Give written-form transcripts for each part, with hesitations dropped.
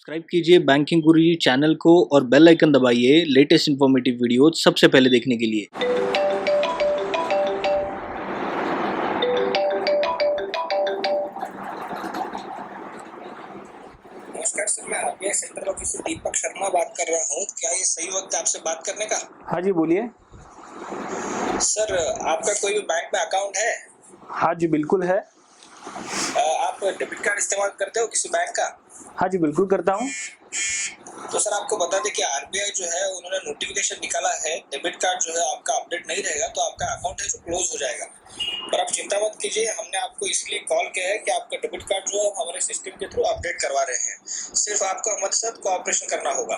Subscribe कीजिए banking गुरुजी channel को और बेल आइकन दबाइए लेटेस्ट इन्फॉर्मेटिव वीडियो सबसे पहले देखने के लिए। नमस्कार सर, मैं आरबीआई सेंट्रल ऑफिस से दीपक शर्मा बात कर रहा हूँ। क्या ये सही वक्त है आपसे बात करने का? हाँ जी, बोलिए। सर, आपका कोई भी बैंक में अकाउंट है? हाँ जी, बिल्कुल है। आप डेबिट कार्ड इस्तेमाल करते हो किसी बैंक का? हाँ जी, बिल्कुल करता हूँ। तो सर आपको बता दें कि आरबीआई जो है उन्होंने नोटिफिकेशन निकाला है, डेबिट कार्ड जो है आपका अपडेट नहीं रहेगा तो आपका अकाउंट है जो क्लोज हो जाएगा। पर आप चिंता मत कीजिए, हमने आपको इसलिए कॉल किया है कि आपका डेबिट कार्ड जो है हमारे सिस्टम के थ्रू अपडेट करवा रहे हैं। सिर्फ आपको हमारे साथ कोऑपरेशन करना होगा।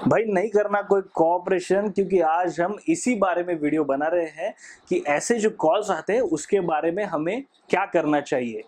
भाई नहीं करना कोई कोऑपरेशन, क्योंकि आज हम इसी बारे में वीडियो बना रहे हैं कि ऐसे जो कॉल्स आते हैं उसके बारे में हमें क्या करना चाहिए।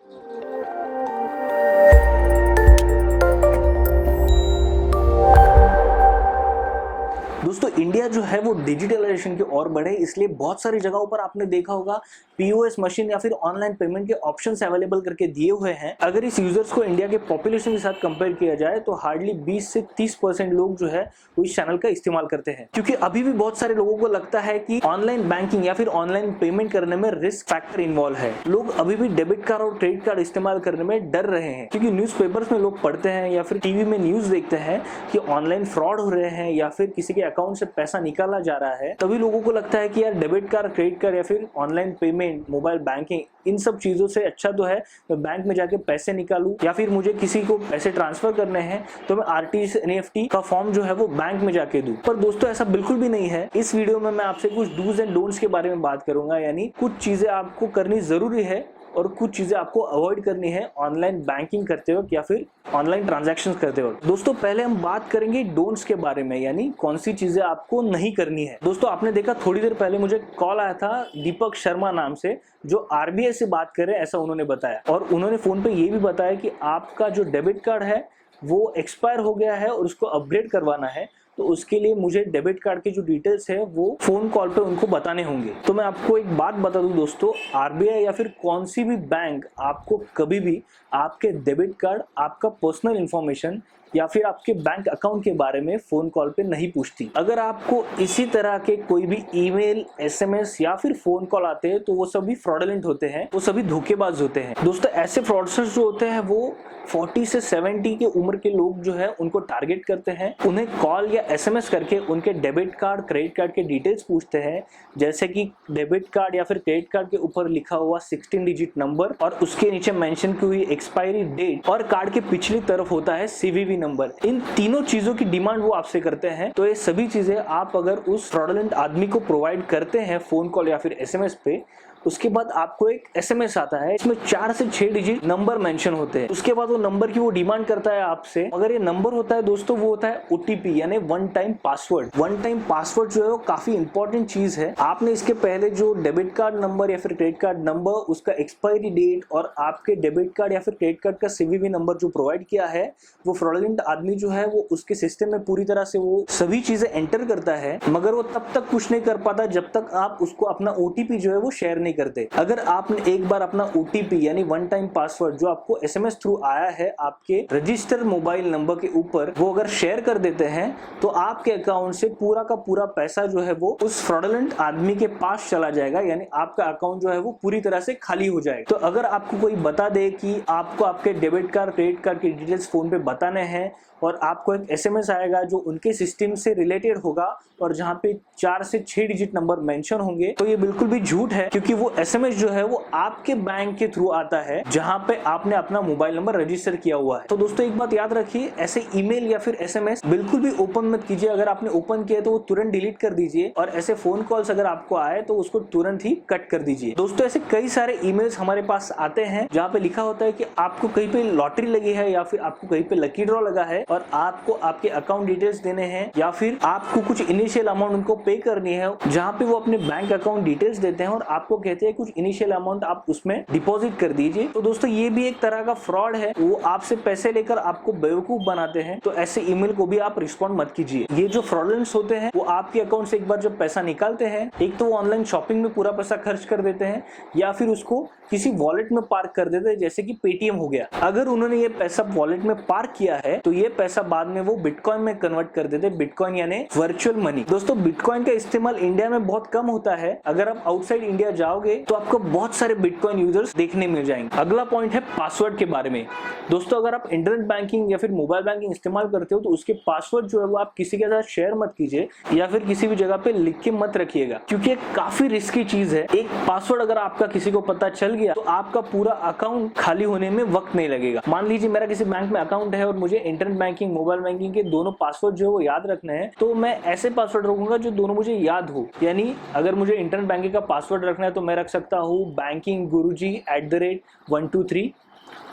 दोस्तों, इंडिया जो है वो डिजिटलाइजेशन की ओर बढ़े, इसलिए बहुत सारी जगहों पर आपने देखा होगा पीओएस मशीन या फिर ऑनलाइन पेमेंट के ऑप्शंस अवेलेबल करके दिए हुए हैं। अगर इस यूजर्स को इंडिया के पॉपुलेशन के साथ कंपेयर किया जाए तो हार्डली 20 से 30% लोग जो है वो इस चैनल का इस्तेमाल करते हैं, क्योंकि अभी भी बहुत सारे लोगों को लगता है कि ऑनलाइन बैंकिंग या फिर ऑनलाइन पेमेंट करने में रिस्क फैक्टर इन्वॉल्व है। लोग अभी भी डेबिट कार्ड और क्रेडिट कार्ड इस्तेमाल करने में डर रहे हैं, क्योंकि न्यूज़पेपर्स में लोग पढ़ते हैं या फिर टीवी में न्यूज देखते हैं कि ऑनलाइन फ्रॉड हो रहे हैं या फिर किसी के अकाउंट से पैसा निकाला जा रहा है। तभी लोगों को लगता है कि यार डेबिट कार्ड, क्रेडिट कार्ड या फिर ऑनलाइन पेमेंट, मोबाइल बैंकिंग, इन सब चीजों से अच्छा तो है मैं बैंक में जाके पैसे निकालूं, या फिर मुझे किसी को पैसे ट्रांसफर करने हैं तो मैं आरटीजीएस एनईएफटी का फॉर्म जो है वो बैंक में जाके दूं। पर दोस्तों, ऐसा बिल्कुल भी नहीं है। इस वीडियो में मैं आपसे कुछ डूज एंड डोंट्स के बारे में बात करूंगा, यानी कुछ चीजें आपको करनी जरूरी है और कुछ चीजें आपको अवॉइड करनी है ऑनलाइन बैंकिंग करते वक्त या फिर ऑनलाइन ट्रांजैक्शंस करते वक्त। दोस्तों, पहले हम बात करेंगे डोंट्स के बारे में, यानी कौन सी चीजें आपको नहीं करनी है। दोस्तों, आपने देखा थोड़ी देर पहले मुझे कॉल आया था दीपक शर्मा नाम से, जो आरबीआई से बात कर रहे हैं ऐसा उन्होंने बताया, और उन्होंने फोन पे ये भी बताया कि आपका जो डेबिट कार्ड है वो एक्सपायर हो गया है और उसको अपग्रेड करवाना है, तो उसके लिए मुझे डेबिट कार्ड के जो डिटेल्स है वो फोन कॉल पे उनको बताने होंगे। तो मैं आपको एक बात बता दूं दोस्तों, आरबीआई या फिर कौन सी भी बैंक आपको कभी भी आपके डेबिट कार्ड, आपका पर्सनल इंफॉर्मेशन या फिर आपके बैंक अकाउंट के बारे में फोन कॉल पे नहीं पूछती। अगर आपको इसी तरह के कोई भी ईमेल, एसएमएस या फिर फोन कॉल आते हैं तो वो सभी फ्रॉडलेंट होते हैं, वो सभी धोखेबाज होते हैं। दोस्तों, ऐसे फ्रॉडस्टर्स जो होते हैं वो 40 से 70 के उम्र के लोग जो है उनको टारगेट करते हैं, उन्हें कॉल या एसएमएस करके उनके डेबिट कार्ड, क्रेडिट कार्ड के डिटेल्स पूछते हैं, जैसे कि डेबिट कार्ड या फिर क्रेडिट कार्ड के ऊपर लिखा हुआ 16 डिजिट नंबर और उसके नीचे मेंशन की हुई एक्सपायरी डेट, और कार्ड के पिछली तरफ होता है सीवीवी नंबर। इन तीनों चीजों की डिमांड वो आपसे करते हैं। तो ये सभी चीजें आप अगर उस फ्रॉडलेंट आदमी को प्रोवाइड करते हैं फोन कॉल या फिर एसएमएस पे, उसके बाद आपको एक एसएमएस आता है, इसमें 4 से 6 डिजिट नंबर मेंशन होते हैं। उसके बाद वो नंबर की वो डिमांड करता है आपसे। अगर ये नंबर होता है दोस्तों, वो होता है ओटीपी, यानी one time password. One time password जो है वो काफी इंपॉर्टेंट चीज है। आपने इसके पहले जो डेबिट कार्ड नंबर या फिर क्रेडिट कार्ड नंबर, उसका एक्सपायरी डेट और आपके डेबिट कार्ड या फिर क्रेडिट कार्ड का सीवीवी नंबर जो प्रोवाइड किया है, वो फ्रॉडलेंट आदमी जो है वो उसके सिस्टम में पूरी तरह से वो सभी चीजें एंटर करता है, मगर वो तब तक कुछ नहीं कर पाता जब तक आप उसको अपना ओटीपी जो है वो शेयर नहीं करते। अगर आपने एक बार अपना ओटीपी यानी वन टाइम पासवर्ड जो आपको एसएमएस थ्रू आया है आपके रजिस्टर मोबाइल नंबर के ऊपर, वो अगर शेयर कर देते हैं तो आपके अकाउंट से पूरा का पूरा पैसा जो है वो उस फ्रॉडलेंट आदमी के पास चला जाएगा, यानी आपका अकाउंट जो है वो पूरी तरह से खाली हो जाएगा। तो अगर आपको कोई बता दे कि आपको आपके डेबिट कार्ड, क्रेडिट कार्ड की डिटेल्स फोन पे बताने हैं और आपको एक एसएमएस आएगा जो उनके सिस्टम से रिलेटेड होगा और जहां पे 4 से 6 डिजिट नंबर मेंशन होंगे, तो ये बिल्कुल भी झूठ है, क्योंकि वो एसएमएस जो है वो आपके बैंक के थ्रू आता है जहां पे आपने अपना मोबाइल नंबर रजिस्टर किया हुआ है। तो दोस्तों, एक बात याद रखिए, ऐसे ईमेल या फिर एसएमएस बिल्कुल भी ओपन मत कीजिए। अगर आपने ओपन किया तो वो तुरंत डिलीट कर दीजिए, और ऐसे फोन कॉल्स अगर आपको आए तो उसको तुरंत ही कट कर दीजिए। दोस्तों, ऐसे कई सारे ईमेल्स हमारे पास आते हैं जहाँ पे लिखा होता है कि आपको कहीं पे लॉटरी लगी है या फिर आपको कहीं पे लकी ड्रॉ लगा है और आपको आपके अकाउंट डिटेल्स देने हैं, या फिर आपको कुछ इनिशियल अमाउंट उनको पे करनी है, जहाँ पे वो अपने बैंक अकाउंट डिटेल्स देते हैं और आपको कहते कहते हैं कुछ इनिशियल अमाउंट आप उसमें डिपॉजिट कर दीजिए। तो दोस्तों ये भी एक तरह का फ्रॉड है, वो आपसे पैसे लेकर आपको बेवकूफ बनाते हैं। तो ऐसे ईमेल को भी आप रिस्पॉन्ड मत कीजिए। ये जो फ्रॉडलेंट्स होते हैं वो आपके अकाउंट से एक बार जब पैसा निकालते हैं, एक तो वो ऑनलाइन शॉपिंग में पूरा पैसा खर्च कर देते हैं या फिर उसको किसी वॉलेट में पार्क कर देते हैं, जैसे कि पेटीएम हो गया। अगर उन्होंने ये पैसा वॉलेट में पार्क किया है तो ये पैसा बाद में वो बिटकॉइन में कन्वर्ट कर देते हैं, बिटकॉइन यानी वर्चुअल मनी। दोस्तों बिटकॉइन का इस्तेमाल इंडिया में बहुत कम होता है। अगर आप आउटसाइड इंडिया जाओगे तो आपको बहुत सारे बिटकॉइन यूजर्स देखने मिल जाएंगे। अगला पॉइंट है पासवर्ड के बारे में। दोस्तों अगर आप इंटरनेट बैंकिंग या फिर मोबाइल बैंकिंग इस्तेमाल करते हो तो उसके पासवर्ड जो है वो आप किसी के साथ शेयर मत कीजिए या फिर किसी भी जगह पे लिख के मत रखिएगा, क्योंकि काफी रिस्की चीज है। एक पासवर्ड अगर आपका किसी को पता चल गया तो आपका पूरा अकाउंट खाली होने में वक्त नहीं लगेगा। मान लीजिए मेरा किसी बैंक में अकाउंट है और मुझे इंटरनेट बैंकिंग मोबाइल बैंकिंग के दोनों पासवर्ड जो है वो याद रखने हैं, तो मैं ऐसे पासवर्ड रखूंगा जो दोनों मुझे याद हो। यानी अगर मुझे इंटरनेट बैंकिंग का पासवर्ड रखना है तो मैं रख सकता हूँ bankingguruji@123,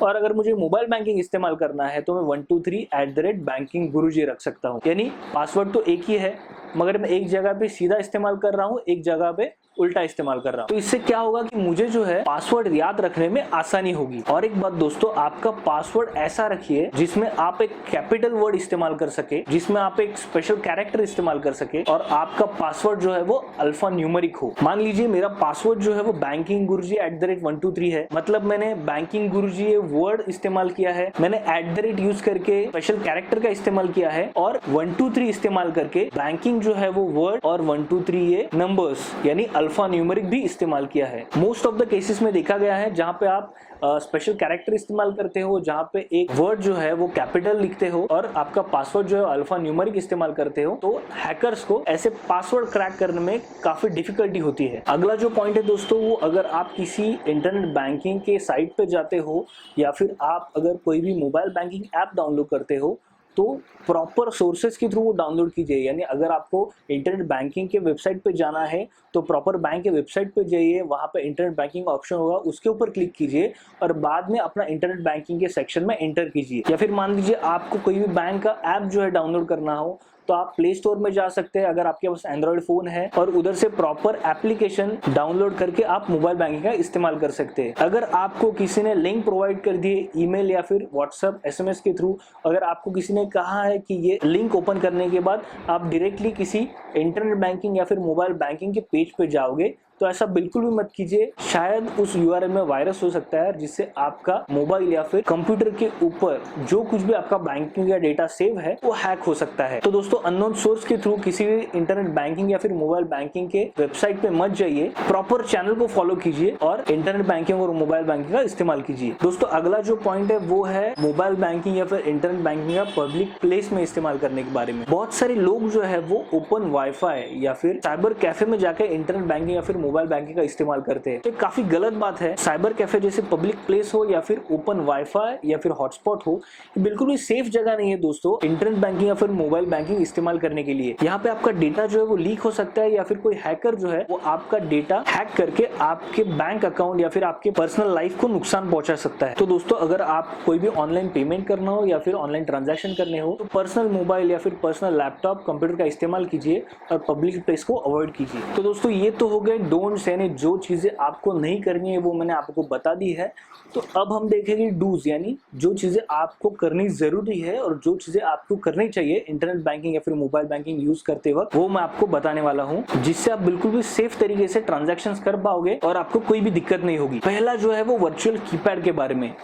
और अगर मुझे मोबाइल बैंकिंग इस्तेमाल करना है तो मैं 123@bankingguruji रख सकता हूँ। यानी पासवर्ड तो एक ही है, मगर मैं एक जगह पे सीधा इस्तेमाल कर रहा हूँ, एक जगह पे उल्टा इस्तेमाल कर रहा हूँ। तो इससे क्या होगा कि मुझे जो है पासवर्ड याद रखने में आसानी होगी। और एक बात दोस्तों, आपका पासवर्ड ऐसा रखिए जिसमें आप एक कैपिटल वर्ड इस्तेमाल कर सके, जिसमें आप एक स्पेशल कैरेक्टर इस्तेमाल कर सके, और आपका पासवर्ड जो है वो अल्फा न्यूमेरिक हो। मान लीजिए मेरा पासवर्ड जो है वो bankingguruji@123 है, मतलब मैंने बैंकिंग गुरुजी ये वर्ड इस्तेमाल किया है, मैंने @ यूज करके स्पेशल कैरेक्टर का इस्तेमाल किया है, और 123 इस्तेमाल करके बैंकिंग जो है वो वर्ड और 123 ये नंबर्स यानी अल्फा न्यूमेरिक भी इस्तेमाल किया है। मोस्ट ऑफ द केसेस में देखा गया है जहां पे आप स्पेशल कैरेक्टर इस्तेमाल करते हो, जहां पे एक वर्ड जो है वो कैपिटल लिखते हो और आपका पासवर्ड जो है अल्फा न्यूमेरिक इस्तेमाल करते हो, तो हैकर्स को ऐसे पासवर्ड क्रैक करने में काफी डिफिकल्टी होती है। अगला जो पॉइंट है दोस्तों, वो अगर आप किसी इंटरनेट बैंकिंग के साइट पे जाते हो या फिर आप अगर कोई भी मोबाइल बैंकिंग ऐप डाउनलोड करते हो तो प्रॉपर सोर्सेज के थ्रू वो डाउनलोड कीजिए। यानी अगर आपको इंटरनेट बैंकिंग के वेबसाइट पे जाना है तो प्रॉपर बैंक के वेबसाइट पे जाइए, वहां पे इंटरनेट बैंकिंग ऑप्शन होगा, उसके ऊपर क्लिक कीजिए और बाद में अपना इंटरनेट बैंकिंग के सेक्शन में एंटर कीजिए। या फिर मान लीजिए आपको कोई भी बैंक का ऐप जो है डाउनलोड करना हो तो आप प्ले स्टोर में जा सकते हैं अगर आपके पास एंड्रॉइड फोन है, और उधर से प्रॉपर एप्लीकेशन डाउनलोड करके आप मोबाइल बैंकिंग का इस्तेमाल कर सकते हैं। अगर आपको किसी ने लिंक प्रोवाइड कर दिए ईमेल या फिर व्हाट्सएप SMS के थ्रू, अगर आपको किसी ने कहा है कि ये लिंक ओपन करने के बाद आप डायरेक्टली किसी इंटरनेट बैंकिंग या फिर मोबाइल बैंकिंग के पेज पे जाओगे, तो ऐसा बिल्कुल भी मत कीजिए। शायद उस URL में वायरस हो सकता है जिससे आपका मोबाइल या फिर कंप्यूटर के ऊपर जो कुछ भी आपका बैंकिंग या डेटा सेव है वो हैक हो सकता है। तो दोस्तों अननोन सोर्स के थ्रू किसी भी इंटरनेट बैंकिंग या फिर मोबाइल बैंकिंग के वेबसाइट पे मत जाइए, प्रॉपर चैनल को फॉलो कीजिए और इंटरनेट बैंकिंग और मोबाइल बैंकिंग का इस्तेमाल कीजिए। दोस्तों अगला जो पॉइंट है वो है मोबाइल बैंकिंग या फिर इंटरनेट बैंकिंग का पब्लिक प्लेस में इस्तेमाल करने के बारे में। बहुत सारे लोग जो है वो ओपन वाईफाई या फिर साइबर कैफे में जाकर इंटरनेट बैंकिंग या फिर मोबाइल बैंकिंग का इस्तेमाल करते हैं। तो काफी गलत बात है। साइबर कैफे जैसे पब्लिक प्लेस हो या फिर ओपन वाईफाई या फिर हॉटस्पॉट हो, ये बिल्कुल भी सेफ जगह नहीं है दोस्तों इंटरनेट बैंकिंग या फिर मोबाइल बैंकिंग इस्तेमाल करने के लिए। यहाँ पे आपका डेटा जो है वो लीक हो सकता है या फिर कोई हैकर जो है वो आपका डेटा हैक करके आपके बैंक अकाउंट या फिर आपके पर्सनल लाइफ को नुकसान पहुंचा सकता है। तो दोस्तों अगर आप कोई भी ऑनलाइन पेमेंट करना हो या फिर ऑनलाइन ट्रांजैक्शन करने हो तो पर्सनल मोबाइल या फिर पर्सनल लैपटॉप कंप्यूटर का इस्तेमाल कीजिए और पब्लिक प्लेस को अवॉइड कीजिए। तो दोस्तों ये तो हो गए डोंट्स, यानी जो चीजें आपको नहीं करनी है वो मैंने आपको बता दी है। तो अब हम देखेंगे डूज, यानी जो चीजें आपको करनी जरूरी है और जो चीजें आपको करनी चाहिए इंटरनेट बैंकिंग या फिर मोबाइल बैंकिंग यूज करते वक्त, वो मैं आपको बताने वाला हूँ, जिससे आप बिल्कुल भी सेफ तरीके से ट्रांजैक्शंस कर पाओगे और आपको कोई भी दिक्कत नहीं होगी। पहला जो है वो वर्चुअल कीपैड के बारे में।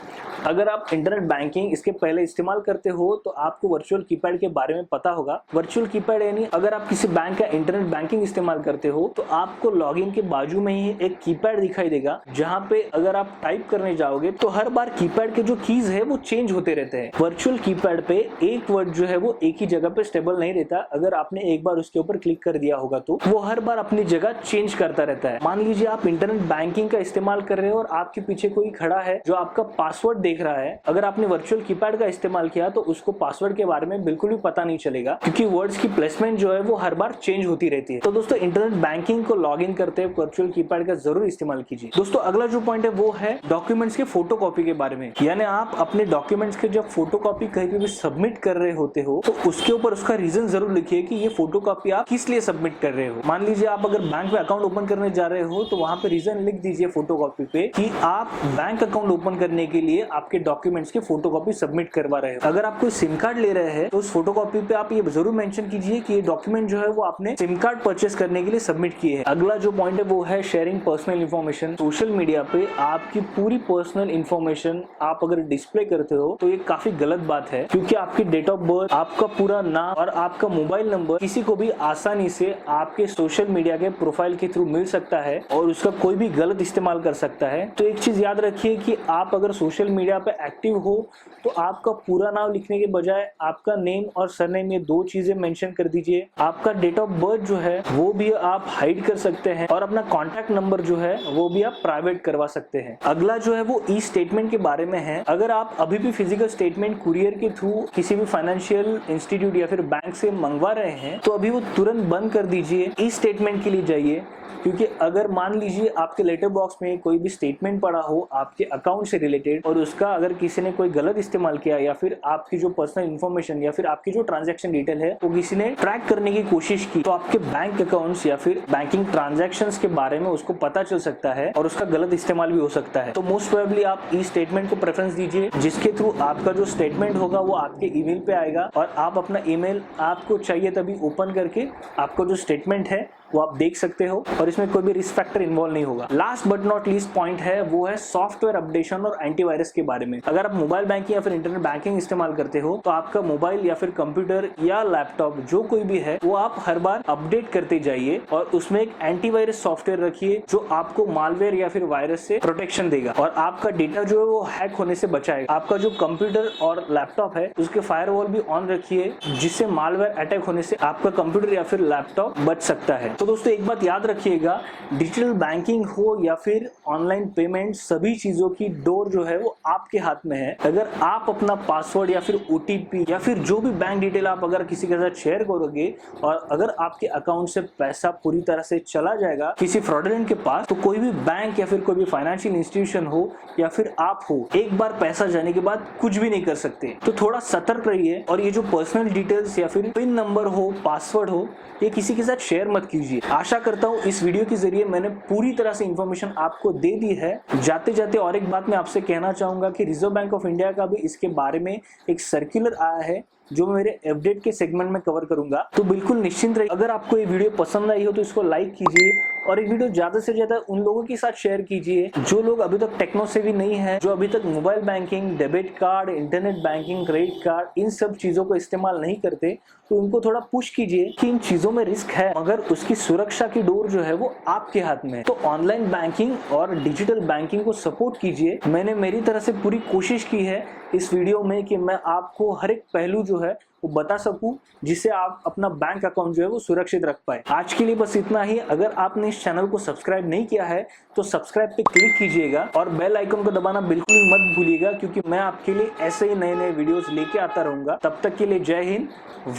अगर आप इंटरनेट बैंकिंग इसके पहले इस्तेमाल करते हो तो आपको वर्चुअल कीपैड के बारे में पता होगा। वर्चुअल कीपैड यानी अगर आप किसी बैंक का इंटरनेट बैंकिंग इस्तेमाल करते हो तो आपको लॉगिन के बाजू में ही एक कीपैड दिखाई देगा, जहां पे अगर आप टाइप करने जाओगे तो हर बार कीपैड के जो कीज है वो चेंज होते रहते हैं। वर्चुअल कीपैड पे एक वर्ड जो है वो एक ही जगह पे स्टेबल नहीं रहता। अगर आपने एक बार उसके ऊपर क्लिक कर दिया होगा तो वो हर बार अपनी जगह चेंज करता रहता है। मान लीजिए आप इंटरनेट बैंकिंग का इस्तेमाल कर रहे हो और आपके पीछे कोई खड़ा है जो आपका पासवर्ड देख रहा है। अगर आपने वर्चुअल कीपैड का इस्तेमाल किया तो उसको पासवर्ड के बारे में बिल्कुल भी पता नहीं चलेगा, क्योंकि वर्ड्स की प्लेसमेंट जो है वो हर बार चेंज होती रहती है। तो दोस्तों इंटरनेट बैंकिंग को लॉगिन करते सेफ वर्चुअल कीपैड का जरूर इस्तेमाल कीजिए। दोस्तों अगला जो पॉइंट है वो है डॉक्यूमेंट्स के फोटोकॉपी के बारे में। यानी आप अपने डॉक्यूमेंट्स के जब फोटोकॉपी कहीं पे भी सबमिट कर रहे होते हो तो उसके ऊपर उसका रीजन जरूर लिखिए कि ये फोटोकॉपी आप किस लिए सबमिट कर रहे हो। मान लीजिए आप अगर बैंक में अकाउंट ओपन करने जा रहे हो तो वहां पे रीजन लिख दीजिए फोटोकॉपी पे कि आप बैंक अकाउंट ओपन करने के लिए आपके डॉक्यूमेंट्स के फोटोकॉपी सबमिट करवा रहे हो। अगर आप कोई सिम कार्ड ले रहे हैं तो उस फोटोकॉपी पे आप ये जरूर मेंशन कीजिए कि ये डॉक्यूमेंट जो है वो आपने सिम कार्ड परचेस करने के लिए सबमिट किए हैं। अगला जो पॉइंट है वो है sharing personal information. Social media पे आपकी पूरी पर्सनल इन्फॉर्मेशन आप अगर डिस्प्ले करते हो तो ये काफी गलत बात है, क्योंकि आपकी डेट ऑफ बर्थ, आपका पूरा नाम और आपका मोबाइल नंबर किसी को भी आसानी से आपके सोशल मीडिया के प्रोफाइल के थ्रू मिल सकता है और उसका कोई भी गलत इस्तेमाल कर सकता है। तो एक चीज याद रखिए कि आप अगर सोशल मीडिया पे एक्टिव हो तो आपका पूरा नाम लिखने के बजाय आपका नेम और सरनेम ये दो चीजें मेंशन कर दीजिए। आपका डेट ऑफ बर्थ जो है वो भी आप हाइड कर सकते हैं और अपना कॉन्टैक्ट नंबर जो है वो भी आप प्राइवेट करवा सकते हैं। अगला जो है वो ई स्टेटमेंट के बारे में है। अगर आप अभी भी फिजिकल स्टेटमेंट कुरियर के थ्रू किसी भी फाइनेंशियल इंस्टीट्यूट या फिर बैंक से मंगवा रहे हैं तो अभी वो तुरंत बंद कर दीजिए, ई स्टेटमेंट के लिए जाइए। क्योंकि अगर मान लीजिए आपके लेटर बॉक्स में कोई भी स्टेटमेंट पड़ा हो आपके अकाउंट से रिलेटेड और उसका अगर किसी ने कोई गलत इस्तेमाल किया या फिर आपकी जो पर्सनल इन्फॉर्मेशन या फिर आपकी जो ट्रांजैक्शन डिटेल है वो किसी ने ट्रैक करने की कोशिश की तो आपके बैंक अकाउंट्स या फिर बैंकिंग ट्रांजैक्शंस के बारे में उसको पता चल सकता है और उसका गलत इस्तेमाल भी हो सकता है। तो मोस्ट प्रोबेबली आप ई स्टेटमेंट को प्रेफरेंस दीजिए, जिसके थ्रू आपका जो स्टेटमेंट होगा वो आपके ईमेल पे आएगा और आप अपना ईमेल आपको चाहिए तभी ओपन करके आपको जो स्टेटमेंट है वो आप देख सकते हो और इसमें कोई भी रिस्क फैक्टर इन्वॉल्व नहीं होगा। Last but not least point है वो है सॉफ्टवेयर अपडेशन और एंटीवायरस के बारे में। अगर आप मोबाइल बैंकिंग या फिर इंटरनेट बैंकिंग इस्तेमाल करते हो तो आपका मोबाइल या फिर कंप्यूटर या लैपटॉप जो कोई भी है वो आप हर बार अपडेट करते जाइए और उसमें एक एंटीवायरस सॉफ्टवेयर रखिए जो आपको मालवेयर या फिर वायरस से प्रोटेक्शन देगा और आपका डेटा जो है वो हैक होने से बचाएगा। आपका जो कंप्यूटर और लैपटॉप है उसके फायरवॉल भी ऑन रखिए जिससे मालवेयर अटैक होने से आपका कंप्यूटर या फिर लैपटॉप बच सकता है। तो दोस्तों एक बात याद रखिएगा, डिजिटल बैंकिंग हो या फिर ऑनलाइन पेमेंट, सभी चीजों की डोर जो है वो आपके हाथ में है। अगर आप अपना पासवर्ड या फिर ओटीपी या फिर जो भी बैंक डिटेल आप अगर किसी के साथ शेयर करोगे और अगर आपके अकाउंट से पैसा पूरी तरह से चला जाएगा किसी फ्रॉडलेंट के पास तो कोई भी बैंक या फिर कोई भी फाइनेंशियल इंस्टीट्यूशन हो या फिर आप हो, एक बार पैसा जाने के बाद कुछ भी नहीं कर सकते। तो थोड़ा सतर्क रहिए और ये जो पर्सनल डिटेल्स या फिर पिन नंबर हो, पासवर्ड हो, ये किसी के साथ शेयर मत कीजिए। आशा करता हूँ इस वीडियो के जरिए मैंने पूरी तरह से इंफॉर्मेशन आपको दे दी है। जाते जाते और एक बात मैं आपसे कहना चाहूंगा कि रिजर्व बैंक ऑफ इंडिया का भी इसके बारे में एक सर्कुलर आया है जो मैं मेरे अपडेट के सेगमेंट में कवर करूंगा। तो बिल्कुल निश्चिंत रहिए। अगर आपको ये वीडियो पसंद आई हो तो इसको लाइक कीजिए और ये वीडियो ज्यादा से ज्यादा उन लोगों के साथ शेयर कीजिए जो लोग अभी तक टेक्नो सेवी नहीं है, जो अभी तक mobile banking, debit card, internet banking, credit card, इन सब चीजों को इस्तेमाल नहीं करते। तो उनको थोड़ा पुश कीजिए कि इन चीजों में रिस्क है मगर उसकी सुरक्षा की डोर जो है वो आपके हाथ में है। तो ऑनलाइन बैंकिंग और डिजिटल बैंकिंग को सपोर्ट कीजिए। मैंने मेरी तरह से पूरी कोशिश की है इस वीडियो में कि मैं आपको हर एक पहलू जो है वो बता सकूं जिससे आप अपना बैंक अकाउंट जो है वो सुरक्षित रख पाए। आज के लिए बस इतना ही। अगर आपने इस चैनल को सब्सक्राइब नहीं किया है तो सब्सक्राइब पे क्लिक कीजिएगा और बेल आइकन को दबाना बिल्कुल मत भूलिएगा, क्योंकि मैं आपके लिए ऐसे ही नए नए वीडियोस लेके आता रहूंगा। तब तक के लिए जय हिंद,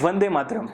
वंदे मातरम।